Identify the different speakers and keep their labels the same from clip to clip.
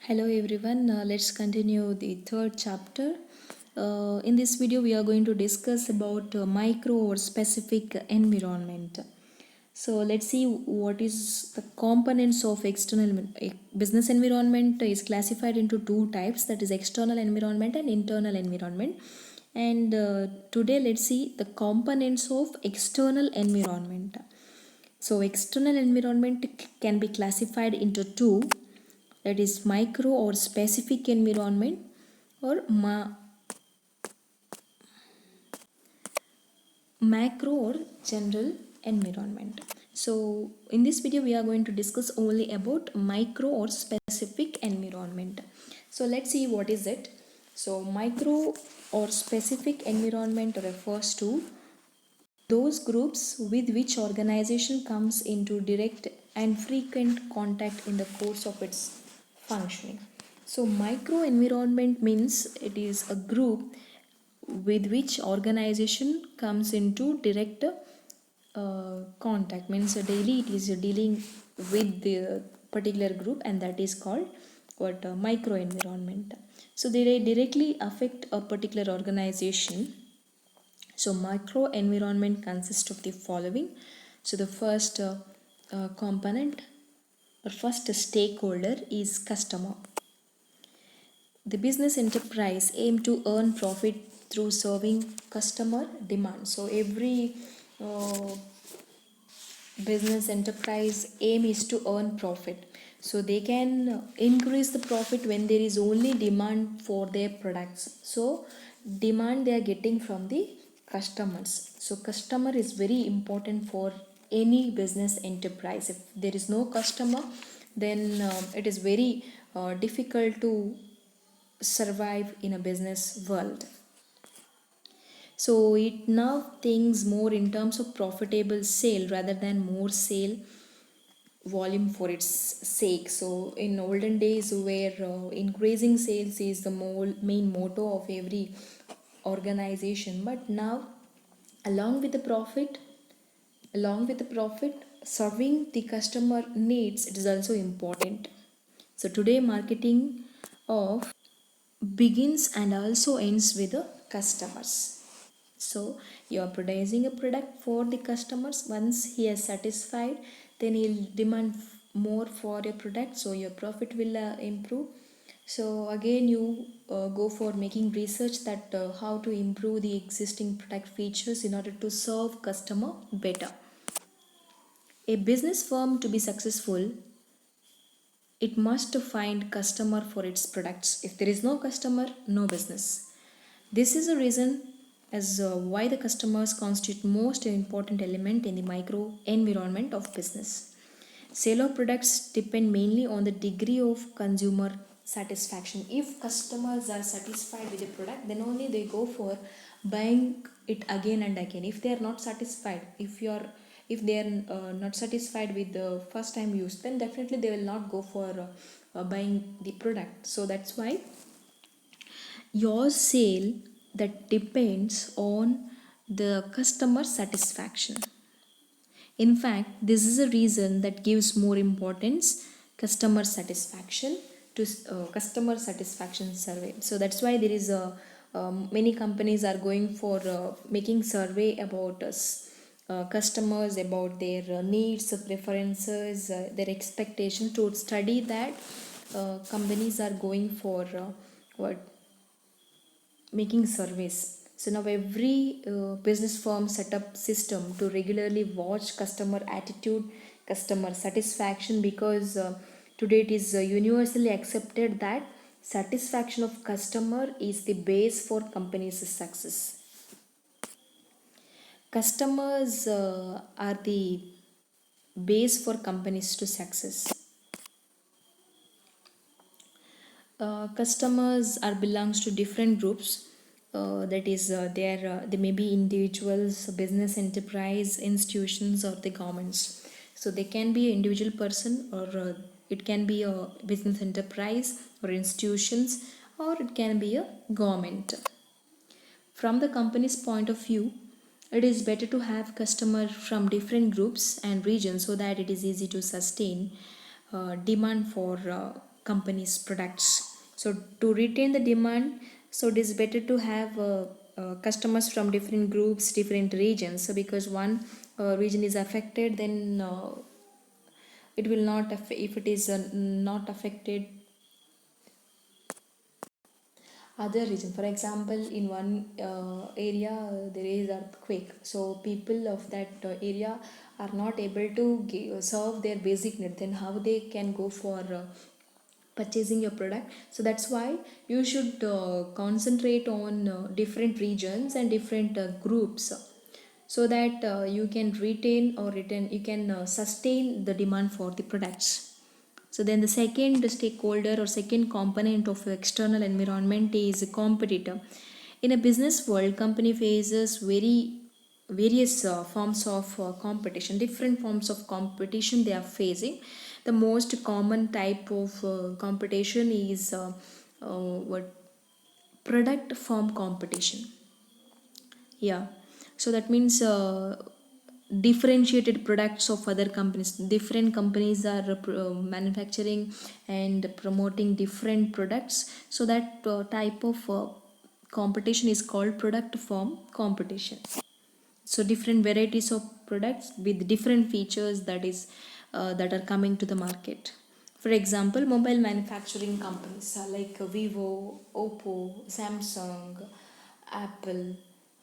Speaker 1: Hello everyone, let's continue the third chapter. In this video, we are going to discuss about micro or specific environment. So let's see what is the components of business environment is classified into two types, that is external environment and internal environment. And today let's see the components of external environment. So external environment can be classified into two, that is micro or specific environment or macro or general environment. So in this video we are going to discuss only about micro or specific environment. So let's see what is it. So micro or specific environment refers to those groups with which organization comes into direct and frequent contact in the course of its functioning. So micro environment means it is a group with which organization comes into direct contact, means daily it is dealing with the particular group, and that is called what micro environment. So they directly affect a particular organization. So micro environment consists of the following. So the first component or first stakeholder is customer. The business enterprise aim to earn profit through serving customer demand. So every uh, business enterprise aim is to earn profit. So they can increase the profit when there is only demand for their products. So demand they are getting from the customers. So customer is very important for any business enterprise. If there is no customer, then it is very difficult to survive in a business world. So it now thinks more in terms of profitable sale rather than more sale volume for its sake. So in olden days, where increasing sales is the main motto of every organization, but now along with the profit, serving the customer needs, it is also important. So today marketing of begins and also ends with the customers. So you are producing a product for the customers. Once he is satisfied, then he'll demand more for your product, so your profit will improve. So again you go for making research that how to improve the existing product features in order to serve customer better. A business firm to be successful, it must find customer for its products. If there is no customer, no business. This is the reason as why the customers constitute most important element in the micro environment of business. Sale of products depend mainly on the degree of consumer satisfaction. If customers are satisfied with the product, then only they go for buying it again and again. If they are not satisfied, if they are not satisfied with the first time use, then definitely they will not go for buying the product. So that's why your sale that depends on the customer satisfaction. In fact, this is a reason that gives more importance customer satisfaction to customer satisfaction survey. So that's why there is a many companies are going for making survey about us customers, about their needs, preferences, their expectation. To study that, companies are going for what making surveys. So now every business firm set up system to regularly watch customer attitude, customer satisfaction, because today it is universally accepted that satisfaction of customer is the base for company's success. Customers are the base for companies to success. Customers are belongs to different groups, that is they may be individuals, business enterprise, institutions, or the governments. So they can be an individual person, or it can be a business enterprise or institutions, or it can be a government. From the company's point of view, it is better to have customers from different groups and regions so that it is easy to sustain demand for company's products. So to retain the demand, so it is better to have customers from different groups, different regions. So because one region is affected, then it will not if it is not affected other region. For example, in one area there is earthquake, so people of that area are not able to serve their basic need, then how they can go for purchasing your product. So that's why you should concentrate on different regions and different groups, so that you can retain or retain, you can sustain the demand for the products. So then the second stakeholder or second component of external environment is a competitor. In a business world, company faces various forms of competition, different forms of competition they are facing. The most common type of competition is what product form competition. Yeah, so that means differentiated products of other companies. Different companies are manufacturing and promoting different products, so that type of competition is called product form competition. So different varieties of products with different features, that are coming to the market. For example, mobile manufacturing companies like Vivo, Oppo, Samsung, Apple,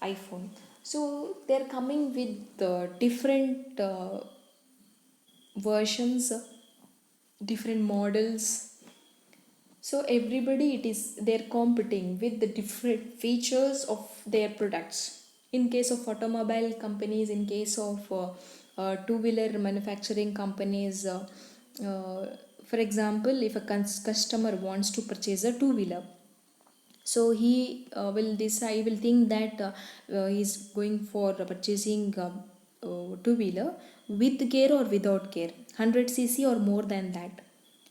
Speaker 1: iPhone. So they're coming with different versions, different models. So everybody, it is they're competing with the different features of their products. In case of automobile companies, in case of two wheeler manufacturing companies, uh, for example, if a customer wants to purchase a two wheeler, so he will decide, will think that he's going for purchasing two wheeler with gear or without gear, 100 cc or more than that,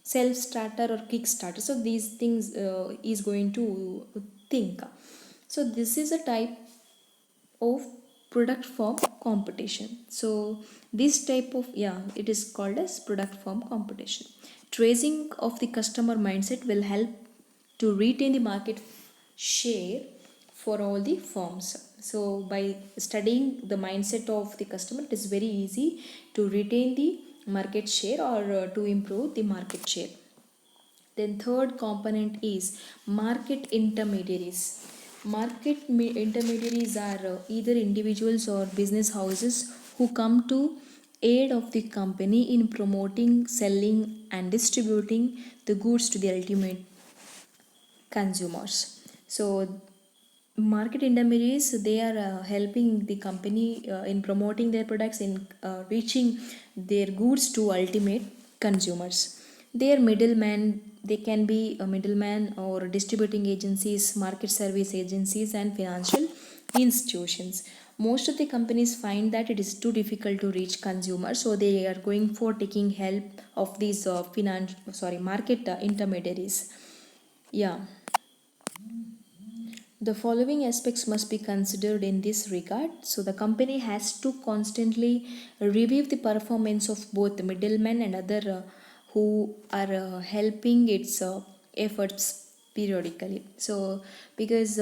Speaker 1: self starter or kick starter. So these things is going to think. So this is a type of product form competition. So this type of, yeah, it is called as product form competition. Tracing of the customer mindset will help to retain the market share for all the firms. So by studying the mindset of the customer, it is very easy to retain the market share or to improve the market share. Then third component is market intermediaries. Intermediaries are either individuals or business houses who come to aid of the company in promoting, selling and distributing the goods to the ultimate consumers. So market intermediaries, they are helping the company in promoting their products, in reaching their goods to ultimate consumers. They are middlemen. They can be a middleman or distributing agencies, market service agencies and financial institutions. Most of the companies find that it is too difficult to reach consumers, so they are going for taking help of these market intermediaries. Yeah, the following aspects must be considered in this regard. So, the company has to constantly review the performance of both the middlemen and other who are helping its efforts periodically. So, because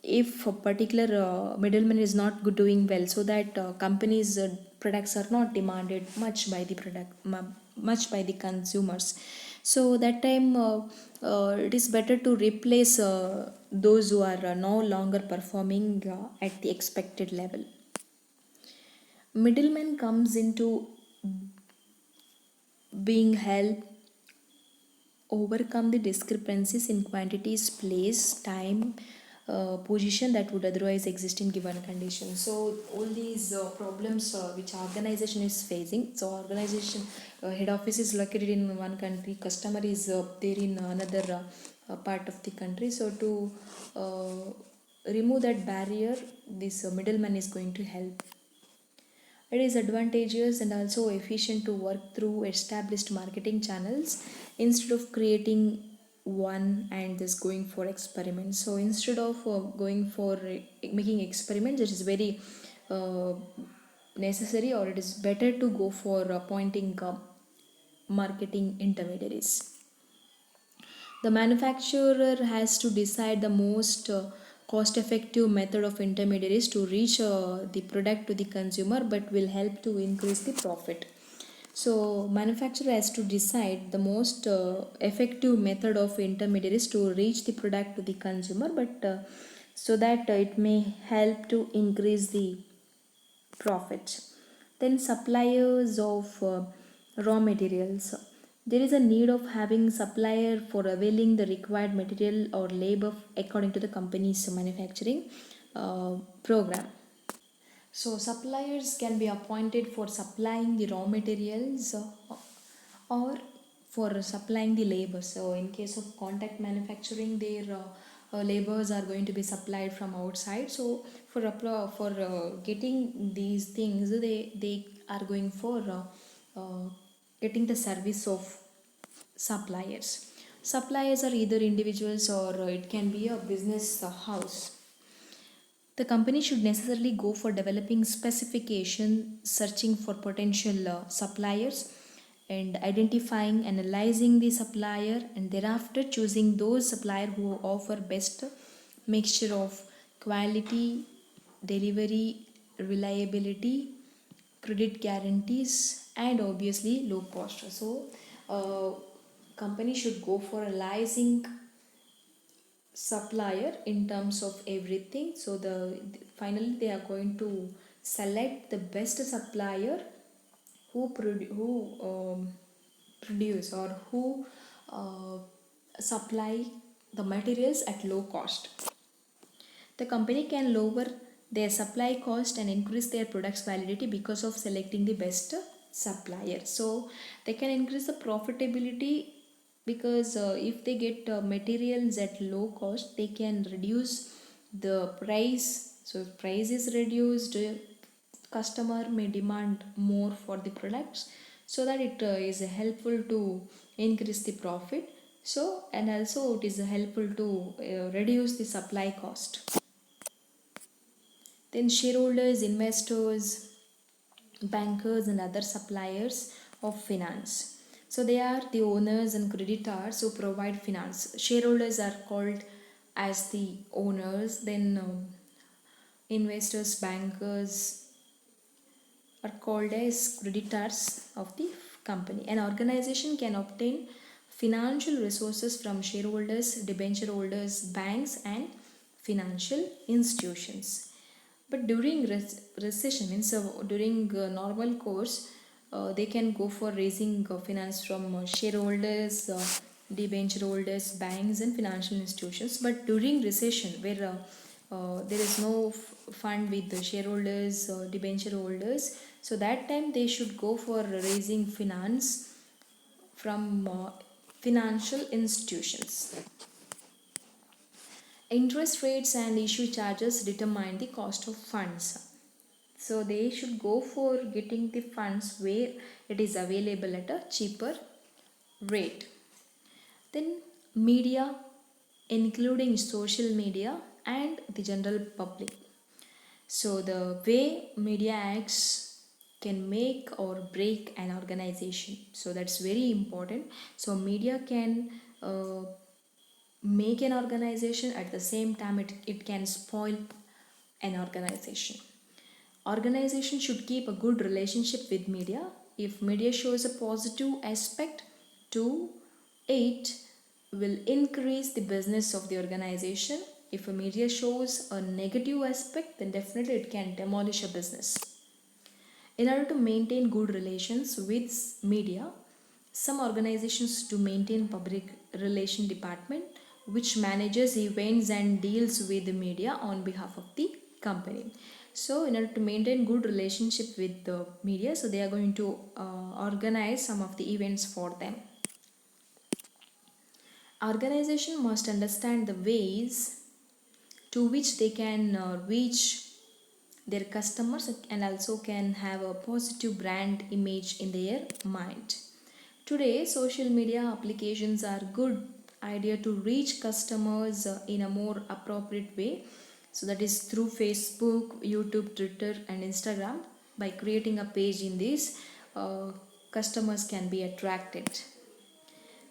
Speaker 1: if a particular middleman is not doing well, so that companies' products are not demanded much by the much by the consumers. So that time it is better to replace those who are no longer performing at the expected level. Middleman comes into being help overcome the discrepancies in quantities, place, time, position that would otherwise exist in given conditions. So all these problems which organization is facing. So organization head office is located in one country, customer is there in another part of the country. So to remove that barrier, this middleman is going to help. It is advantageous and also efficient to work through established marketing channels instead of creating one and just going for experiments. So instead of going for making experiments, it is very uh, necessary, or it is better to go for appointing marketing intermediaries. The manufacturer has to decide the most cost effective method of intermediaries to reach the product to the consumer, but will help to increase the profit. So manufacturer has to decide the most effective method of intermediaries to reach the product to the consumer, but so that it may help to increase the profit. Then suppliers of raw materials. There is a need of having supplier for availing the required material or labor according to the company's manufacturing program. So suppliers can be appointed for supplying the raw materials or for supplying the labor. So in case of contract manufacturing, their labors are going to be supplied from outside. So for getting these things, they are going for getting the service of suppliers. Suppliers are either individuals or it can be a business house. The company should necessarily go for developing specification, searching for potential suppliers, and identifying, analyzing the supplier, and thereafter choosing those supplier who offer best mixture of quality, delivery, reliability, credit guarantees, and obviously low cost. So, uh, company should go for analyzing supplier in terms of everything. So finally they are going to select the best supplier who produce or who uh, supply the materials at low cost. The company can lower their supply cost and increase their product's validity because of selecting the best supplier. So they can increase the profitability because if they get materials at low cost, they can reduce the price. So if price is reduced, customer may demand more for the products, so that it is helpful to increase the profit. So and also it is helpful to reduce the supply cost. Then shareholders, investors, bankers, and other suppliers of finance. So they are the owners and creditors who provide finance. Shareholders are called as the owners. Then investors, bankers are called as creditors of the company. An organization can obtain financial resources from shareholders, debenture holders, banks, and financial institutions. But during recession, means during normal course, they can go for raising finance from shareholders, debenture holders, banks, and financial institutions. But during recession, where there is no fund with the shareholders, debenture holders, so that time they should go for raising finance from financial institutions. Interest rates and issue charges determine the cost of funds. So they should go for getting the funds where it is available at a cheaper rate. Then media, including social media and the general public. So the way media acts can make or break an organization. So that's very important. So media can make an organization, at the same time it can spoil an organization. Organization should keep a good relationship with media. If media shows a positive aspect to it, will increase the business of the organization. If a media shows a negative aspect, then definitely it can demolish a business. In order to maintain good relations with media, some organizations do maintain public relation department which manages events and deals with the media on behalf of the company. So in order to maintain good relationship with the media, so they are going to organize some of the events for them. Organization must understand the ways to which they can reach their customers and also can have a positive brand image in their mind. Today, social media applications are good idea to reach customers in a more appropriate way. So that is through Facebook, YouTube, Twitter, and Instagram. By creating a page in this, customers can be attracted.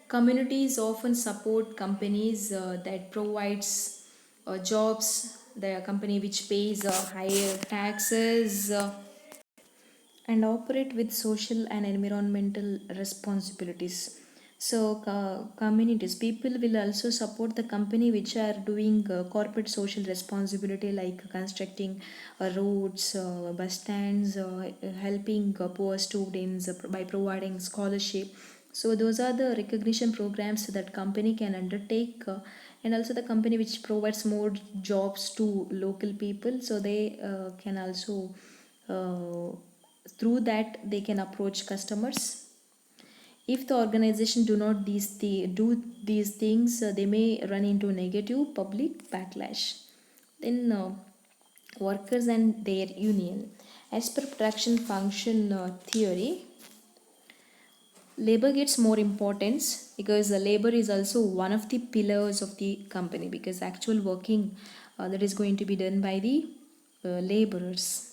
Speaker 1: Communities often support companies that provides jobs, the company which pays higher taxes and operate with social and environmental responsibilities. So communities, people will also support the company which are doing corporate social responsibility, like constructing roads, bus stands, helping poor students by providing scholarship. So those are the recognition programs that company can undertake, and also the company which provides more jobs to local people, so they can also uh, through that they can approach customers. If the organization do these things, they may run into negative public backlash. Then workers and their union. As per production function theory, labor gets more importance because the labor is also one of the pillars of the company, because actual working that is going to be done by the laborers.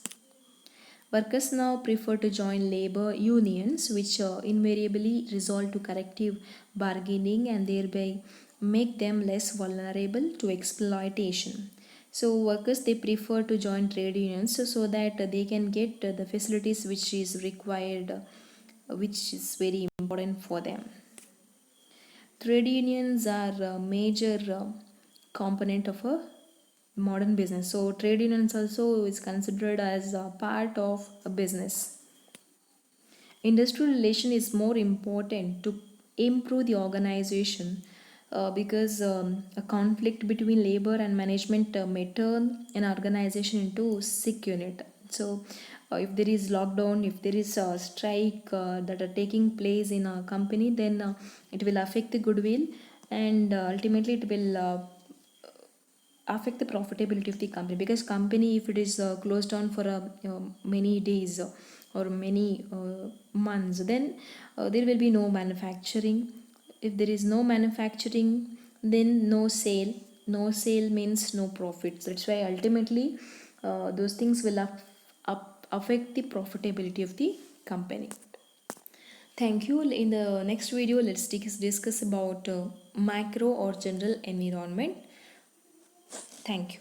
Speaker 1: Workers now prefer to join labor unions, which invariably result to corrective bargaining and thereby make them less vulnerable to exploitation. So workers, they prefer to join trade unions so that they can get the facilities which is required, which is very important for them. Trade unions are a major component of a modern business. So trade unions also is considered as a part of a business. Industrial relation is more important to improve the organization, because a conflict between labor and management may turn an organization into sick unit. So if there is lockdown, if there is a strike that are taking place in a company, then it will affect the goodwill, and ultimately it will affect the profitability of the company, because company, if it is closed down for many days or many months, then there will be no manufacturing. If there is no manufacturing, then no sale means no profits. That's why ultimately those things will affect the profitability of the company. Thank you. In the next video, let's discuss about macro or general environment. Thank you.